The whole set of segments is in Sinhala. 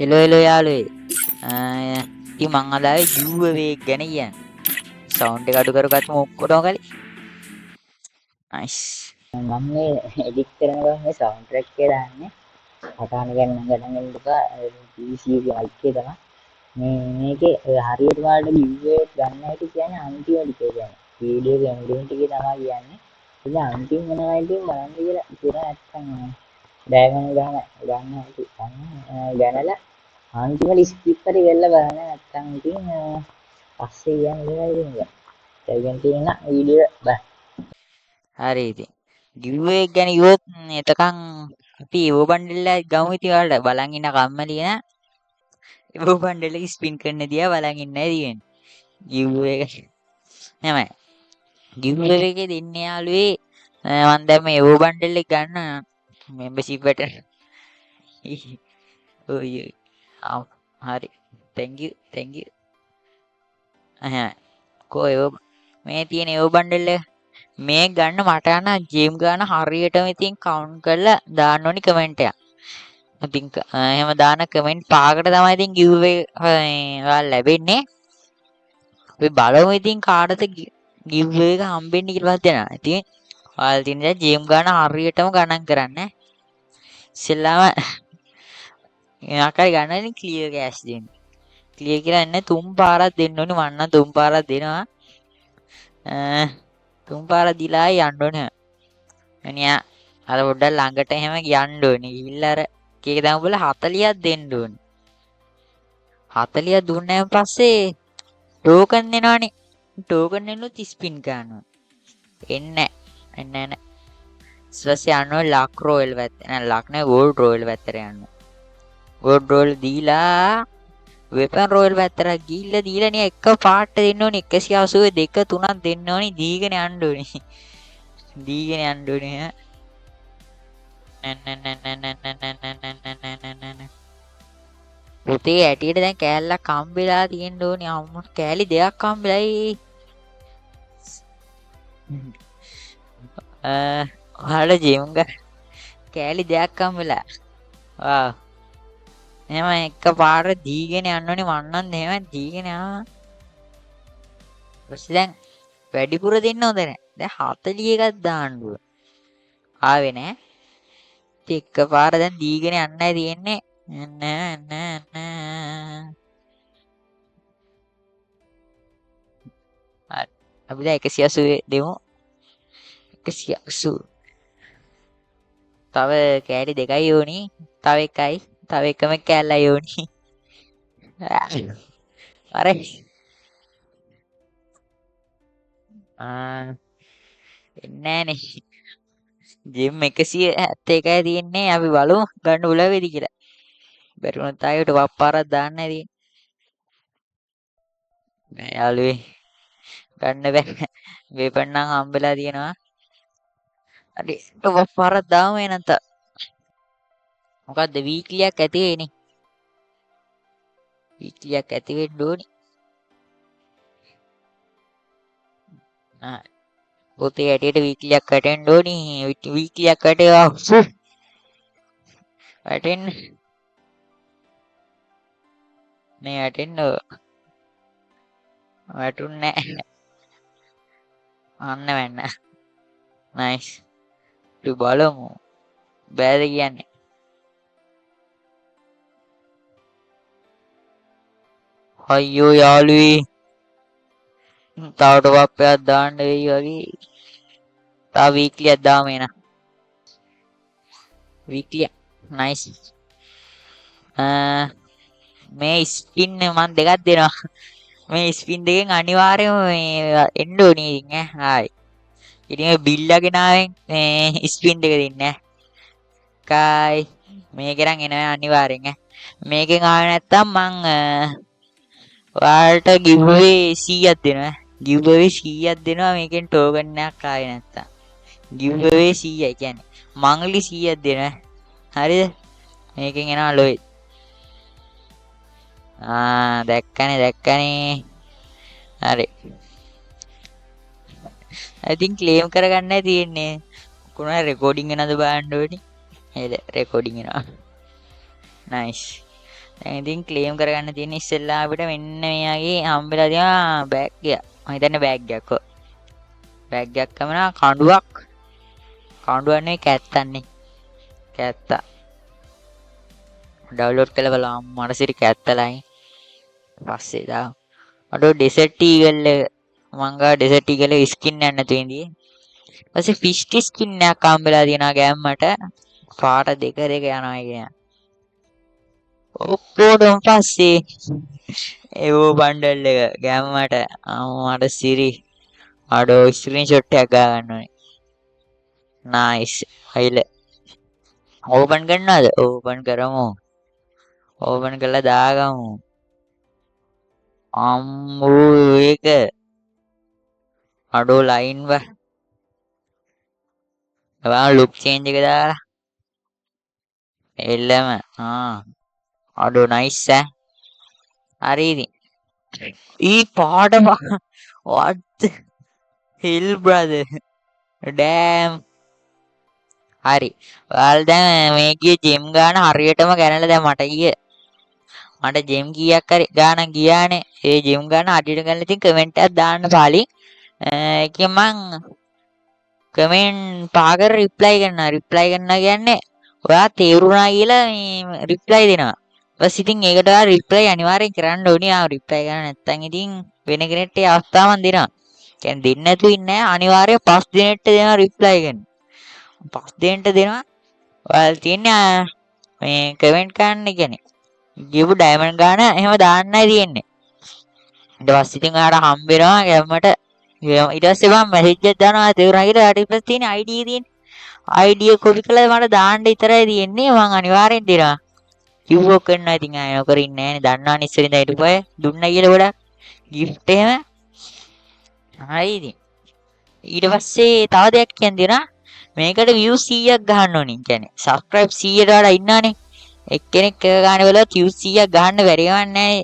එලෝ යාළුවේ. ඉතින් මං අද ආවේ giveaway ගැන කියන්න. සවුන්ඩ් එක අඩු කරගත්තුම ඔක්කොටම කලින්. නයිස්. මම මේ එඩිට් කරනකොට මේ සවුන්ඩ් ට්‍රැක් එක දාන්නේ කතාන ගන්න ගණන් එපා PC එකේ mic එක තමයි මේකේ හරියට ඔයාලට giveaway ගන්න හැටි කියන්නේ අන්තිම ටික කියන්නේ වීඩියෝ එක එන්ඩින් ටිකේ තමයි කියන්නේ ඉතින් අන්තිම මොනවා ඉතින් බලන්න කියලා නැත්තම් ඩයගොනල් ගන්න හැටි ගන්නලා අන්තිම ස්කිප් හරි වෙලා බලන්න නැත්තම් ඉතින් පස්සේ කියන්නේ ඉතින් ඒකෙන් තියෙන වීඩියෝ බලන්න හරි ඉතින්. giveaway ගැන ඉවොත් එතකන් අපි ඒව බණ්ඩල් එක ගමු ඉතින් ඔයාලට බලන් ඉන්න කම්මැලි නා. ඒව බණ්ඩල් එක ස්පින් කරන්න දිහා බලන් ඉන්නයි තියෙන්නේ. giveaway එක නෑ giveaway එකේ දෙන්නේ යාළුවේ මම දැන් මේ ඒව බණ්ඩල් එක ගන්න membership එකට. ඔය හරි. thank you. කෝ ඒව මේ තියෙන ඒව බණ්ඩල් එක මේ ගන්න මට යන ජේම් ගන්න හරියටම ඉතින් කවුන්ට් කරලා දාන්න ඕනි කමෙන්ට් එකක්. ඉතින් එහෙම දාන කමෙන්ට් 5කට තමයි ඉතින් giveaway ඔයාලා ලැබෙන්නේ. අපි බලමු ඉතින් කාටද giveaway එක හම්බෙන්නේ කියලා දෙනවා. ඉතින් ඔයාලා තියෙන දේ ජේම් ගන්න හරියටම ගණන් කරන්න. ඉස්සෙල්ලාම මොකක්ද ගන්න ඉතින් ක්ලියර් කෑෂ් දෙන්න. ක්ලියර් කියලා එන්නේ 3 පාරක් දෙන්න ඕනි. මම නම් 3 පාරක් දෙනවා. 3 පාරක් දීලා යන්න ඕනේ. අනියා අර පොඩ්ඩක් ළඟට එහෙම යන්න ඕනේ. ගිහිල්ලා අර කේක දාමු බල 40ක් දෙන්න ඕනේ. 40ක් දුන්නාන් පස්සේ ටෝකන් එනවනේ. ටෝකන් එනුත් ස්පින් කරනවා. එන්නේ නැහැ. ඊපස්සේ යනවා ලක් රෝයල් පැත්ත. නෑ ලක් නෑ ගෝල්ඩ් රෝයල් පැත්තට යනවා. ගෝල්ඩ් රෝයල් දීලා වෙපන් රෝයල් පැත්තට ගිහිල්ලා දීලා නේ එක පාට දෙන්න ඕනේ 180 2 3ක් දෙන්න ඕනේ දීගෙන යන්න ඕනේ. දීගෙන යන්න ඕනේ. පුතේ ඇටියට දැන් කෑල්ලක් හම්බෙලා තියෙන්න ඕනේ. අම්මට කෑලි දෙකක් හම්බෙලයි. ඔයාලට ජීම් ගන්න කෑලි දෙකක් හම්බෙලා. වාව්. එහෙම එකපාර දීගෙන යන්න ඕනේ. මන්නම් එහෙම දීගෙන යනවා. ඊපස්සේ දැන් වැඩිපුර දෙන්න හොඳ නැහැ. දැන් 41ක් දාන්න ඕන. ආවේ නැහැ. ඉතින් එකපාර දැන් දීගෙන යන්නයි තියෙන්නේ. හරි. අපි දැන් 180 දෙමු. 180. තව කෑලි දෙකයි ඕනි. තව එකයි. තව එකම කෑල්ලයි ඕනි. අර එන්නේ නෑනේ. ජිම් 171යි තියෙන්නේ. අපි බලමු ගන්න උලවේද කියලා. බැරි වුණොත් ආයෙත් වප්පාරක් දාන්න ඇති. නෑ යාළුවේ. ගන්න බෑ. වේපන් නම් හම්බෙලා තියෙනවා. හරි වප්පාරක් දාමු එහෙනම් තා. මොකද්ද වීක්ලියක් ඇති වෙන්නේ. වීක්ලියක් ඇති වෙන්න ඕනේ. පොතේ ඇටියට වීක්ලියක් වැටෙන්න ඕනේ. වීක්ලියක් වැටේවා. වැටෙන්න. මේ වැටෙන්න. වැටුන්නේ නැහැ. අන්න වෙන්න. නයිස්. අපි බලමු. බෑද කියන්නේ. අයියෝ යාළුවේ. තව ටොප් එකක් දාන්න වෙයි වගේ. තව වීක්ලියක් දාමු එන. වීක්ලිය. නයිස්. මේ ස්පින් මම දෙකක් දෙනවා. මේ ස්පින් දෙකෙන් අනිවාර්යයෙන්ම මේ එන්න ඕනේ ඉතින් ඈ. හායි. ඉතින් මේ බිල්ලගෙන ආවෙන් මේ ස්පින් දෙක දෙන්නේ ඈ. කයි මේකෙන් එනවා අනිවාර්යෙන් ඈ. මේකෙන් ආවේ නැත්තම් මං ඔයාලට giveaway 100ක් දෙනවා. giveaway 100ක් දෙනවා මේකෙන් ටෝකන් එකක් ආවේ නැත්තම්. giveaway 100යි කියන්නේ මංගලි 100ක් දෙනවා. හරිද? මේකෙන් එනවා ලොයි. දැක්කනේ. හරි. ඉතින් ක්ලේම් කරගන්නයි තියෙන්නේ. කොහොමද රෙකෝඩින් එනද බලන්න ඕනේ. නේද? රෙකෝඩින් එනවා. නයිස්. දැන් ඉතින් ක්ලේම් කරගන්න තියෙන ඉස්සෙල්ලා අපිට මෙන්න මෙයාගේ හම්බෙලා තියෙනවා බෑග් එක. මම හිතන්නේ බෑග් එකක්. ඔව්. බෑග් එකක් කමනා කඬුවක්. කඬුවක් නෙවෙයි කැත්තන්නේ. කැත්තා. ඩවුන්ලෝඩ් කරලා බලන්න මට සිරි කැත්තලයි. පස්සේ දා අඩෝ ඩෙසර්ට් ඊගල් එක මං ගා ඩෙසර්ට් ඊගල් එක ස්කින් එකක් නැතුව ඉඳී. ඊපස්සේ ෆිෂ් ස්කින් එකක් හම්බෙලා තියෙනවා ගෑම්මට. පාට දෙක යනවා කියන. ඔක්කොටම පස්සේ ඒවෝ බණ්ඩල් එක ගෑම්මට මට සිරි අඩෝ ස්ක්‍රීන්ෂොට් එකක් ගා ගන්න ඕනේ. නයිස්. හයිල. ඕපන් කරනවද? ඕපන් කරමු. ඕපන් කරලා දාගමු. අම්මෝ ඒක අඩෝ ලයින් ව. ඔයා ලුක් චේන්ජ් එක දාලා. එල්ලම. අඩෝ නයිස් ඈ. හරි ඉතින්. ඊ පාට what the hell brother. damn. හරි. ඔයාලා දැන් මේ ගියේ ජිම් ගාන හරියටම ගණනලා දැන් මට ඊයේ මට ජිම් කීයක් හරි ගානක් ගියානේ. ඒ ජිම් ගාන අඩියට ගන්න ඉතින් කමෙන්ට් එකක් දාන්න පාලින්. ඒකෙන් මං කමෙන්ට් පහකට රිප්ලයි කරනවා කියන්නේ ඔයා තේරුණා කියලා මේ රිප්ලයි දෙනවා. බස් ඉතින් ඒකට ඔයා රිප්ලයි අනිවාර්යෙන් කරන්න ඕනේ. ආ රිප්ලයි කරන්න නැත්නම් ඉතින් වෙන කෙනෙක්ට ඒ අවස්ථාව මන් දෙනවා. කියන්නේ දෙන්නේ නැතුව ඉන්නේ නැහැ. අනිවාර්යෙන් 5 දිනෙට දෙනවා රිප්ලයි කරන්න. 5 දිනෙට දෙනවා. ඔයාලා තියන්නේ මේ කමෙන්ට් කරන්න කියන්නේ. ගිහුව ඩයමන්ඩ් ගාන එහෙම දාන්නයි තියෙන්නේ. ඊට පස්සේ ඉතින් ඔයාලට හම්බ වෙනවා ගැම්මට. ඊට පස්සේ මම මැසේජ් එකක් දානවා තේරුණා කියලා. ඊට පස්සේ තියෙන ID තියෙන්නේ. ID එක කොපි කරලා මට දාන්න විතරයි තියෙන්නේ. මං අනිවාර්යෙන් දෙනවා. කිව්වෝ කරනවා ඉතින් ආය නොකර ඉන්නේ නැහනේ. දන්නවනේ ඉස්සරින්ද හිටපොය දුන්නා කියලා ගොඩක් gift එහෙම. හරි ඉතින්. ඊට පස්සේ තව දෙයක් කියන්න දෙනවා. මේකට views 100ක් ගහන්න ඕනේ. කියන්නේ subscribe 100ට වඩා ඉන්නවනේ. එක්කෙනෙක් එක ගානේ බලවත් views 100ක් ගහන්න බැරි ගමන් නැහැ.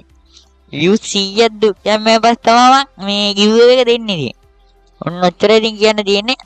views 100ක් දුක්යන් මේ පස්ස තමයි මේ giveaway එක දෙන්නේ ඉතින්. ඔන්න ඔච්චර ඉතින් කියන්න තියෙන්නේ.